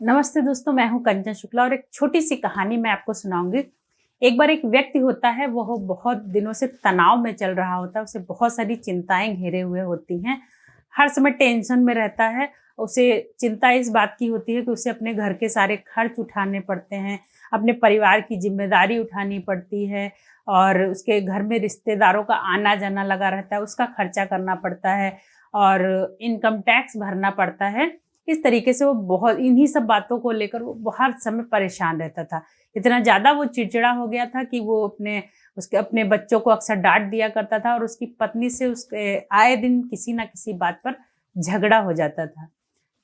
नमस्ते दोस्तों, मैं हूं कंचन शुक्ला और एक छोटी सी कहानी मैं आपको सुनाऊंगी। एक बार एक व्यक्ति होता है, वो बहुत दिनों से तनाव में चल रहा होता है। उसे बहुत सारी चिंताएं घेरे हुए होती हैं। हर समय टेंशन में रहता है। उसे चिंता इस बात की होती है कि उसे अपने घर के सारे खर्च उठाने पड़ते हैं, अपने परिवार की जिम्मेदारी उठानी पड़ती है और उसके घर में रिश्तेदारों का आना जाना लगा रहता है, उसका खर्चा करना पड़ता है और इनकम टैक्स भरना पड़ता है। इस तरीके से वो बहुत इन्हीं सब बातों को लेकर वो हर समय परेशान रहता था। इतना ज़्यादा वो चिड़चिड़ा हो गया था कि वो अपने बच्चों को अक्सर डाँट दिया करता था और उसकी पत्नी से उसके आए दिन किसी न किसी बात पर झगड़ा हो जाता था।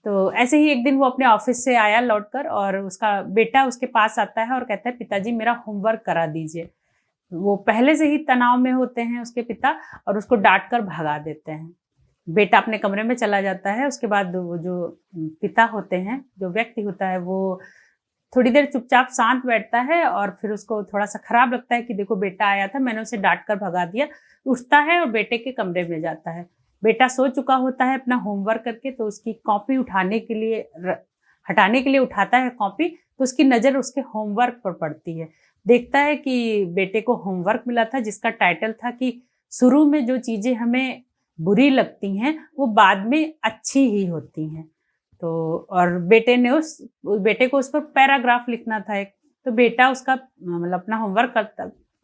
तो ऐसे ही एक दिन वो अपने ऑफ़िस से आया लौटकर और उसका बेटा उसके पास आता है और कहता है, पिताजी मेरा होमवर्क करा दीजिए। वो पहले से ही तनाव में होते हैं उसके पिता और उसको डाँट कर भगा देते हैं। बेटा अपने कमरे में चला जाता है। उसके बाद वो जो पिता होते हैं, जो व्यक्ति होता है, वो थोड़ी देर चुपचाप शांत बैठता है और फिर उसको थोड़ा-सा खराब लगता है कि देखो बेटा आया था, मैंने उसे डाँट कर भगा दिया। उठता है और बेटे के कमरे में जाता है। बेटा सो चुका होता है अपना होमवर्क करके, तो उसकी कॉपी उठाने के लिए हटाने के लिए उठाता है कॉपी, तो उसकी नज़र उसके होमवर्क पर पड़ती है। देखता है कि बेटे को होमवर्क मिला था जिसका टाइटल था कि शुरू में जो चीज़ें हमें बुरी लगती हैं, वो बाद में अच्छी ही होती हैं। तो और बेटे को उस पर पैराग्राफ लिखना था एक। तो बेटा उसका मतलब अपना होमवर्क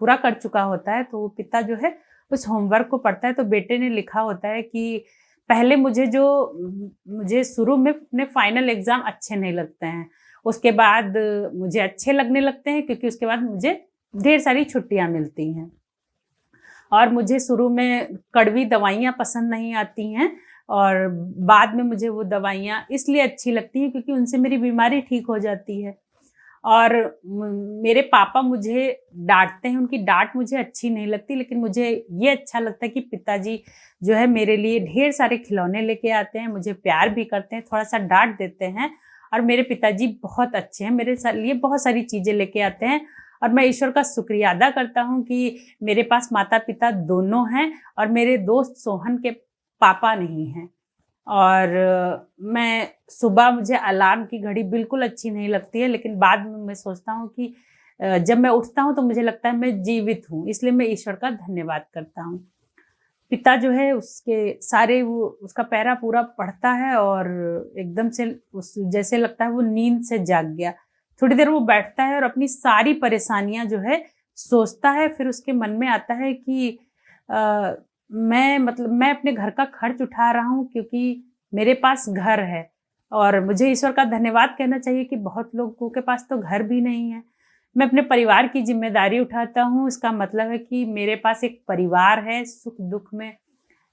पूरा कर चुका होता है, तो वो पिता जो है उस होमवर्क को पढ़ता है। तो बेटे ने लिखा होता है कि पहले मुझे शुरू में अपने फाइनल एग्ज़ाम अच्छे नहीं लगते हैं। उसके बाद मुझे अच्छे लगने लगते हैं क्योंकि उसके बाद मुझे ढेर सारी छुट्टियाँ मिलती हैं। और मुझे शुरू में कड़वी दवाइयाँ पसंद नहीं आती हैं और बाद में मुझे वो दवाइयाँ इसलिए अच्छी लगती हैं क्योंकि उनसे मेरी बीमारी ठीक हो जाती है। और मेरे पापा मुझे डाँटते हैं, उनकी डाँट मुझे अच्छी नहीं लगती, लेकिन मुझे ये अच्छा लगता है कि पिताजी जो है मेरे लिए ढेर सारे खिलौने लेके आते हैं, मुझे प्यार भी करते हैं, थोड़ा-सा डाँट देते हैं और मेरे पिताजी बहुत अच्छे हैं, मेरे लिए बहुत सारी चीज़ें लेके आते हैं और मैं ईश्वर का शुक्रिया अदा करता हूँ कि मेरे पास माता-पिता दोनों हैं और मेरे दोस्त सोहन के पापा नहीं हैं। और मैं सुबह मुझे अलार्म की घड़ी बिल्कुल अच्छी नहीं लगती है, लेकिन बाद में मैं सोचता हूँ कि जब मैं उठता हूँ तो मुझे लगता है मैं जीवित हूँ, इसलिए मैं ईश्वर का धन्यवाद करता हूँ। पिता जो है उसके सारे वो उसका पैरा पूरा पढ़ता है और एकदम से उस जैसे लगता है वो नींद से जाग गया। थोड़ी देर वो बैठता है और अपनी सारी परेशानियाँ जो है सोचता है, फिर उसके मन में आता है कि अ, मैं अपने घर का खर्च उठा रहा हूँ क्योंकि मेरे पास घर है और मुझे ईश्वर का धन्यवाद कहना चाहिए कि बहुत लोगों के पास तो घर भी नहीं है। मैं अपने परिवार की ज़िम्मेदारी उठाता हूँ, इसका मतलब है कि मेरे पास एक परिवार है, सुख-दुःख में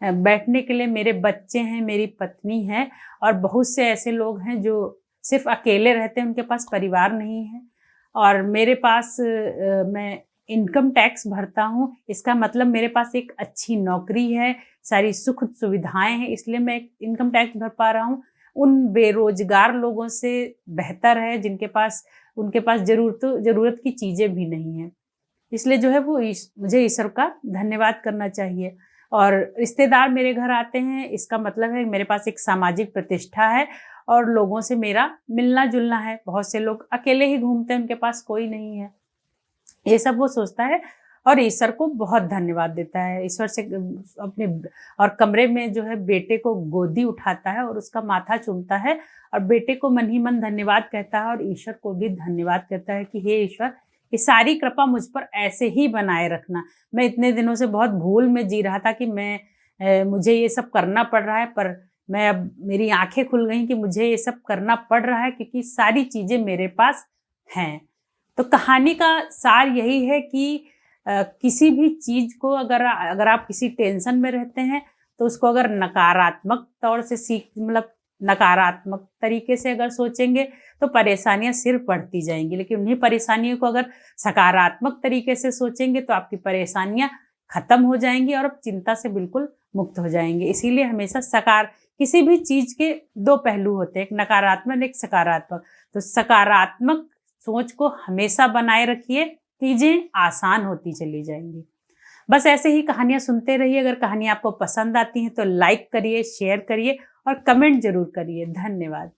बैठने के लिए मेरे बच्चे हैं, मेरी पत्नी है और बहुत से ऐसे लोग हैं जो सिर्फ़ अकेले रहते हैं, उनके पास परिवार नहीं है। और मेरे पास मैं इनकम टैक्स भरता हूँ, इसका मतलब मेरे पास एक अच्छी नौकरी है, सारी सुख सुविधाएँ हैं, इसलिए मैं इनकम टैक्स भर पा रहा हूँ। उन बेरोज़गार लोगों से बेहतर है जिनके पास उनके पास ज़रूरत की चीज़ें भी नहीं हैं। इसलिए जो है वो मुझे ईश्वर का धन्यवाद करना चाहिए। और रिश्तेदार मेरे घर आते हैं, इसका मतलब है मेरे पास एक सामाजिक प्रतिष्ठा है और लोगों से मेरा मिलना-जुलना है। बहुत से लोग अकेले ही घूमते हैं, उनके पास कोई नहीं है। ये सब वो सोचता है और ईश्वर को बहुत धन्यवाद देता है। ईश्वर से अपने और कमरे में जो है बेटे को गोदी उठाता है और उसका माथा चूमता है और बेटे को मन ही मन धन्यवाद कहता है और ईश्वर को भी धन्यवाद कहता है कि हे ईश्वर, ये सारी कृपा मुझ पर ऐसे ही बनाए रखना। मैं इतने दिनों से बहुत भूल में जी रहा था कि मुझे ये सब करना पड़ रहा है, पर मैं अब मेरी आँखें खुल गई कि मुझे ये सब करना पड़ रहा है क्योंकि सारी चीज़ें मेरे पास हैं। तो कहानी का सार यही है कि किसी भी चीज़ को अगर आप किसी टेंशन में रहते हैं, तो उसको अगर नकारात्मक तौर से मतलब नकारात्मक तरीके से अगर सोचेंगे, तो परेशानियाँ सिर्फ़ बढ़ती जाएँगी। लेकिन उन्हीं परेशानियों को अगर सकारात्मक तरीके से सोचेंगे, तो आपकी परेशानियाँ ख़त्म हो जाएँगी और आप चिंता से बिल्कुल मुक्त हो जाएँगे। इसीलिए हमेशा किसी भी चीज़ के 2 पहलू होते हैं, एक नकारात्मक, एक सकारात्मक। तो सकारात्मक सोच को हमेशा बनाए रखिए, चीज़ें आसान होती चली जाएँगी। बस ऐसे ही कहानियाँ सुनते रहिए। अगर कहानियाँ आपको पसंद आती हैं तो लाइक करिए, शेयर करिए और कमेंट ज़रूर करिए। धन्यवाद।